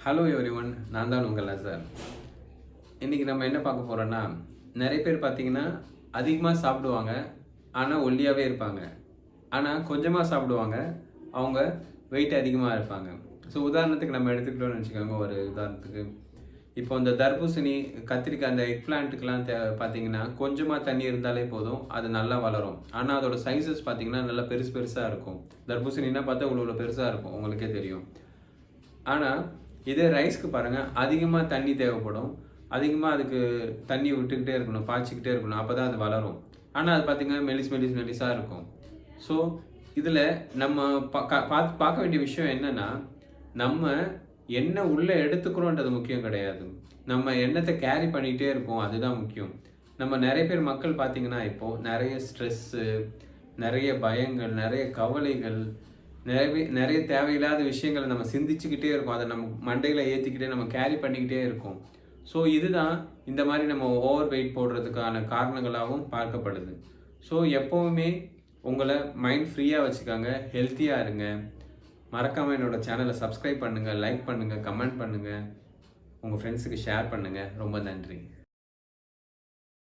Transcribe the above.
Hello everyone, நான் தான் உங்கள் சார். இன்றைக்கி நம்ம என்ன பார்க்க போகிறோன்னா, நிறைய பேர் பார்த்தீங்கன்னா அதிகமாக சாப்பிடுவாங்க, ஆனால் ஒல்லியாகவே இருப்பாங்க. ஆனால் கொஞ்சமாக சாப்பிடுவாங்க, அவங்க வெயிட் அதிகமாக இருப்பாங்க. ஸோ உதாரணத்துக்கு நம்ம எடுத்துக்கிட்டோம்னு வச்சுக்கோங்க. ஒரு உதாரணத்துக்கு இப்போ இந்த தர்பூசணி, கத்திரிக்காய், அந்த எக் பிளான்ட்டுக்கெலாம் பார்த்தீங்கன்னா கொஞ்சமாக தண்ணி இருந்தாலே போதும், அது நல்லா வளரும். ஆனால் அதோட சைஸஸ் பார்த்தீங்கன்னா நல்லா பெருசு பெருசாக இருக்கும். தர்பூசணின்னா பார்த்தா இவ்வளோ பெருசாக இருக்கும், உங்களுக்கே தெரியும். ஆனால் இதே ரைஸ்க்கு பாருங்கள், அதிகமாக தண்ணி தேவைப்படும். அதிகமாக அதுக்கு தண்ணி விட்டுக்கிட்டே இருக்கணும், பாய்ச்சிக்கிட்டே இருக்கணும். அப்போ தான் அது வளரும். ஆனால் அது பார்த்திங்கன்னா மெலிசாக இருக்கும். ஸோ இதில் நம்ம பார்க்க வேண்டிய விஷயம் என்னென்னா, நம்ம என்ன உள்ளே எடுத்துக்கிறோன்றது முக்கியம் கிடையாது. நம்ம எண்ணத்தை கேரி பண்ணிகிட்டே இருக்கோம், அதுதான் முக்கியம். நம்ம நிறைய பேர் மக்கள் பார்த்திங்கன்னா இப்போது நிறைய ஸ்ட்ரெஸ்ஸு, நிறைய பயங்கள், நிறைய கவலைகள், நிறைய தேவையில்லாத விஷயங்களை நம்ம சிந்திச்சுக்கிட்டே இருக்கோம். அதை நம்ம மண்டையில் ஏற்றிக்கிட்டே நம்ம கேரி பண்ணிக்கிட்டே இருக்கோம். ஸோ இதுதான் இந்த மாதிரி நம்ம ஓவர் வெயிட் போடுறதுக்கான காரணங்களாகவும் பார்க்கப்படுது. ஸோ எப்போவுமே உங்களை மைண்ட் ஃப்ரீயாக வச்சுக்காங்க, ஹெல்த்தியாக இருங்க. மறக்காமல் என்னோடய சேனலை சப்ஸ்கிரைப் பண்ணுங்கள், லைக் பண்ணுங்கள், கமெண்ட் பண்ணுங்கள், உங்கள் ஃப்ரெண்ட்ஸுக்கு ஷேர் பண்ணுங்கள். ரொம்ப நன்றி.